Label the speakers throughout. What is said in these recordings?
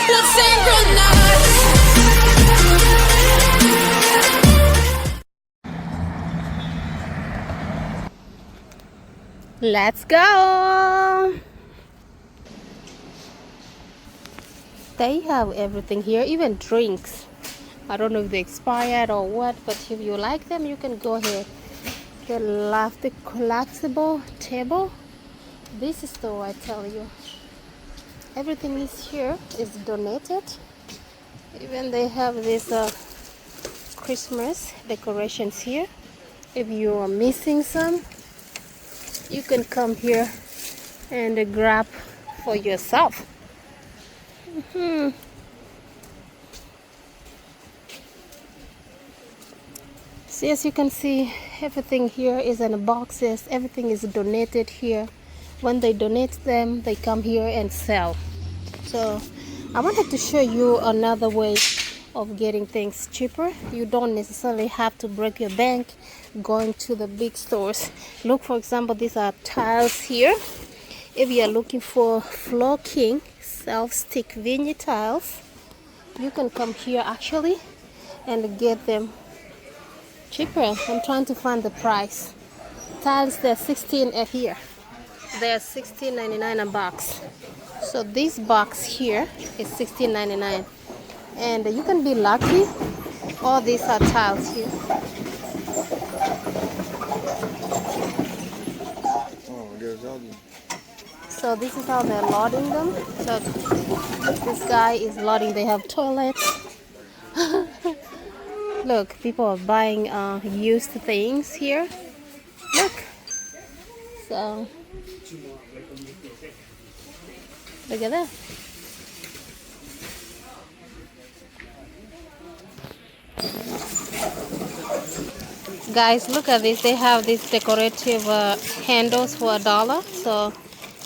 Speaker 1: Let's synchronize.
Speaker 2: Let's go. They have everything here, even drinks. I don't know if they expired or what, but if you like them, you can go ahead. They love the collapsible table. This is the I tell you. Everything is here is donated. Even they have this Christmas decorations here. If you are missing some, you can come here and grab for yourself. So as you can see, everything here is in boxes. Everything is donated here. When they donate them, they come here and sell. So I wanted to show you another way of getting things cheaper. You don't necessarily have to break your bank going to the big stores. Look, for example, these are tiles here. If you are looking for Floor King self-stick vinyl tiles, you can come here actually and get them cheaper. I'm trying to find the price. Tiles, they're 16 here. They're $16.99 a box. So this box here is $16.99, and you can be lucky. All these are tiles here. So this is how they're loading them. So this guy is loading. They have toilets. Look, people are buying used things here. Look. So look at that. Guys, look at this. They have these decorative handles for $1. So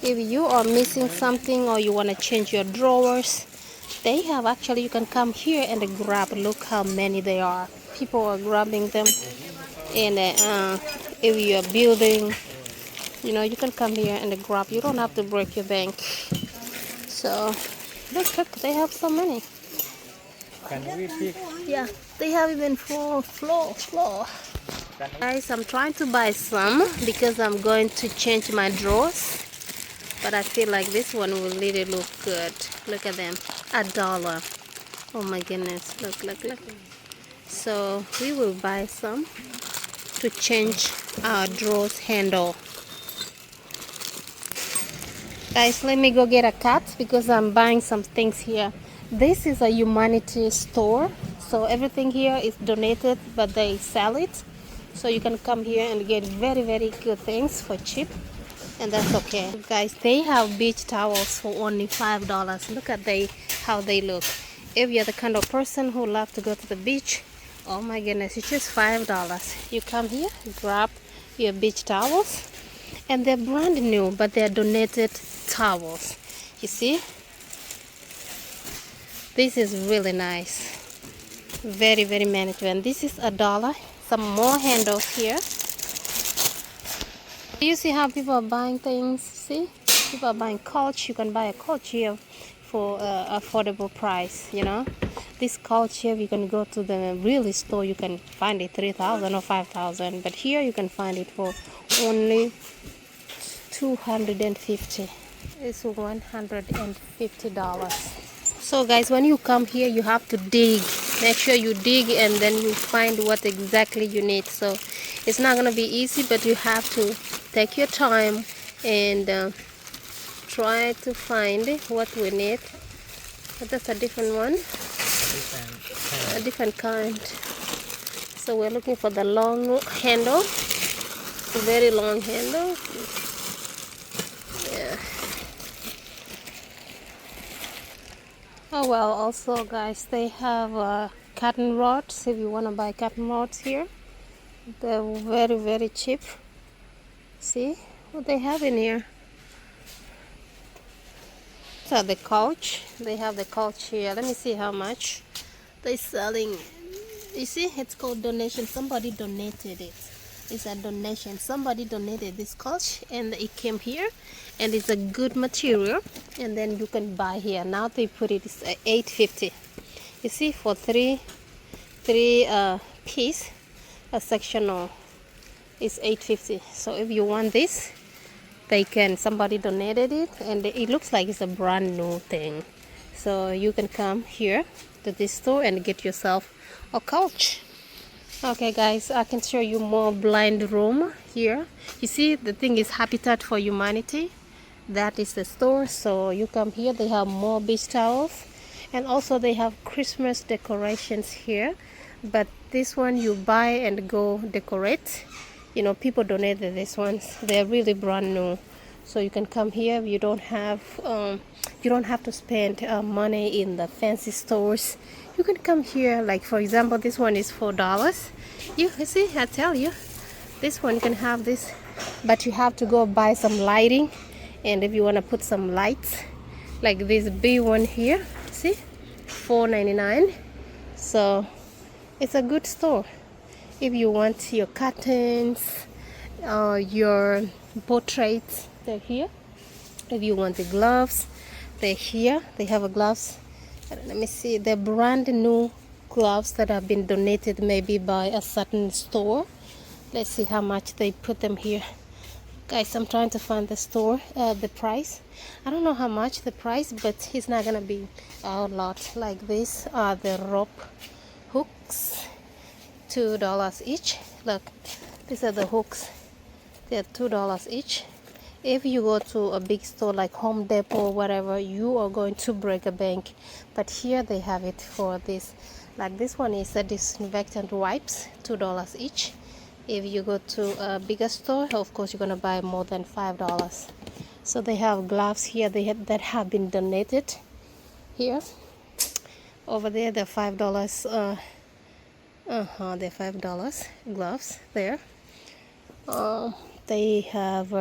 Speaker 2: if you are missing something or you want to change your drawers, they have actually, you can come here and grab. Look how many they are. People are grabbing them. And if you are building, you know, you can come here and grab. You don't have to break your bank. So look, they have so many.
Speaker 3: Can we pick?
Speaker 2: Yeah, they have even floor. Guys, I'm trying to buy some because I'm going to change my drawers, but I feel like this one will really look good. Look at them, $1. Oh my goodness, look. So we will buy some to change our drawers handle. Guys, let me go get a cut because I'm buying some things here. This is a humanity store, so everything here is donated, but they sell it. So you can come here and get very, very good things for cheap, and that's okay. Guys, they have beach towels for only $5. Look at how they look. If you're the kind of person who love to go to the beach, oh my goodness, it's just $5. You come here, grab your beach towels, and they're brand new, but they're donated towels. You see, this is really nice, very, very management. This is $1. Some more handles here. You see how people are buying things? See, people are buying couch. You can buy a couch here for affordable price. You know, this couch here, you can go to the real store, you can find it $3,000 or $5,000, but here you can find it for only $250. It's $150. So guys, when you come here, you have to dig. Make sure you dig and then you find what exactly you need. So it's not gonna be easy, but you have to take your time and try to find what we need. But that's a different one, a different kind. So we're looking for the long handle, very long handle. Yeah. Oh well, also guys, they have cotton rods. If you want to buy cotton rods here, they're very, very cheap. See what they have in here. So the couch, they have the couch here. Let me see how much they're selling. You see, it's called donation. Somebody donated it. It's a donation. Somebody donated this couch and it came here, and it's a good material, and then you can buy here. Now they put it is $8.50. You see, for three piece, a sectional is $8.50. So if you want this, they can, somebody donated it, and it looks like it's a brand new thing. So you can come here to this store and get yourself a couch. Okay guys, I can show you more blind room here. You see, the thing is Habitat for Humanity. That is the store. So you come here, they have more beach towels, and also they have Christmas decorations here. But this one you buy and go decorate. You know, people donated these ones. They're really brand new. So you can come here. You don't have to spend money in the fancy stores. You can come here. Like for example, this one is $4. You see, I tell you, this one you can have this, but you have to go buy some lighting. And if you want to put some lights, like this big one here, see, $4.99. So it's a good store. If you want your curtains, your portraits, they're here. If you want the gloves, they're here. They have a gloves. Let me see. They're brand new gloves that have been donated maybe by a certain store. Let's see how much they put them here. Guys, I'm trying to find the store, the price. I don't know how much the price, but it's not gonna be a lot. Like this are the rope hooks, $2 each. Look, these are the hooks. They're $2 each. If you go to a big store like Home Depot or whatever, you are going to break a bank. But here they have it for this. Like this one is a disinfectant wipes, $2 each. If you go to a bigger store, of course you're gonna buy more than $5. So they have gloves here that have been donated here. Over there, they're $5. They're $5 gloves there. They have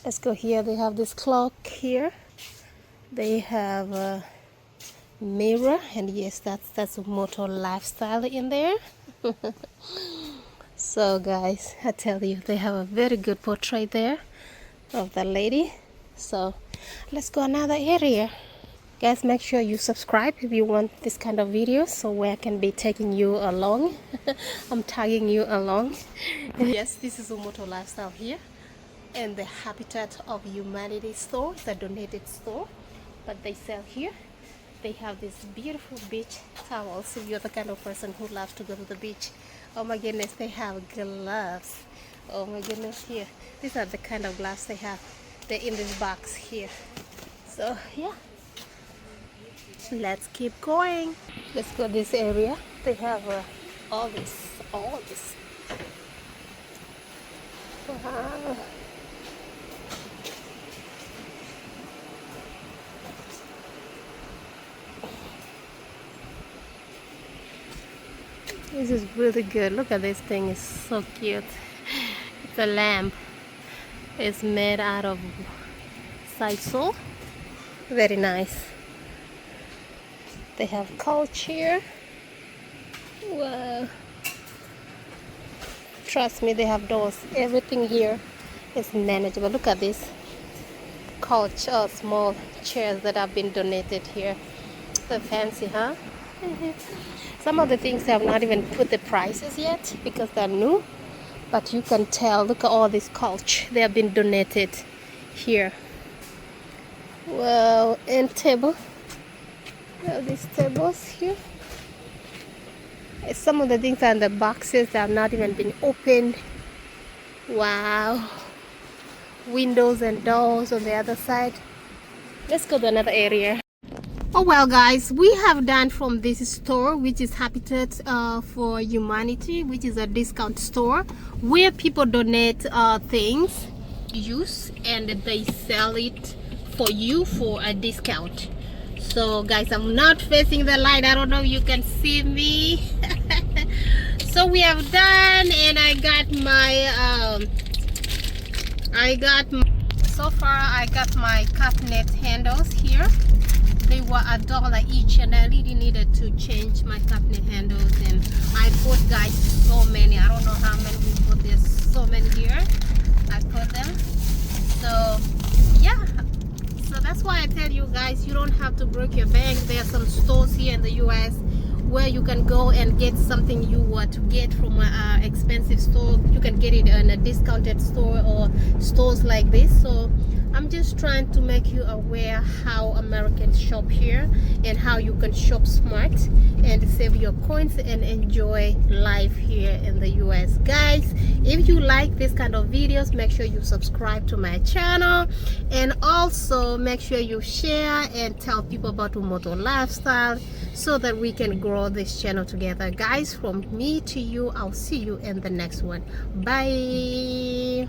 Speaker 2: let's go here. They have this clock here. They have a mirror, and yes, that's a motor lifestyle in there. So guys, I tell you, they have a very good portrait there of the lady. So let's go another area. Guys, make sure you subscribe if you want this kind of videos, so where I can be taking you along. I'm tagging you along. Yes, this is a motor lifestyle here, and the Habitat of Humanity store, the donated store, but they sell here. They have these beautiful beach towels if you're the kind of person who loves to go to the beach. Oh my goodness, they have gloves. Oh my goodness, here. These are the kind of gloves they have. They're in this box here. So yeah, let's keep going. Let's go this area. They have all this. Wow. This is really good. Look at this thing, it's so cute. It's a lamp. It's made out of sisal. Very nice. They have couch here. Wow. Trust me, they have doors. Everything here is manageable. Look at this couch, small chairs that have been donated here. So fancy, huh? Some of the things they have not even put the prices yet because they're new, but you can tell. Look at all this couch, they have been donated here. Wow. And table. Well, these tables here. Some of the things are in the boxes that have not even been opened. Wow. Windows and doors on the other side. Let's go to another area. Oh well guys, we have done from this store, which is Habitat for Humanity, which is a discount store where people donate things, use, and they sell it for you for a discount. So guys, I'm not facing the light. I don't know if you can see me. So we have done, and I got my cabinet handles here. they were $1 each, and I really needed to change my cabinet handles. And I bought, guys, so many. I don't know how many we bought. There's so many here. I put them. So yeah, so that's why I tell you guys, you don't have to break your bank. There are some stores here in the US where you can go and get something you want to get from an expensive store. You can get it in a discounted store or stores like this. So I'm just trying to make you aware how Americans shop here and how you can shop smart and save your coins and enjoy life here in the US. Guys, if you like this kind of videos, make sure you subscribe to my channel, and also make sure you share and tell people about Umoto lifestyle so that we can grow this channel together. Guys, from me to you, I'll see you in the next one. Bye.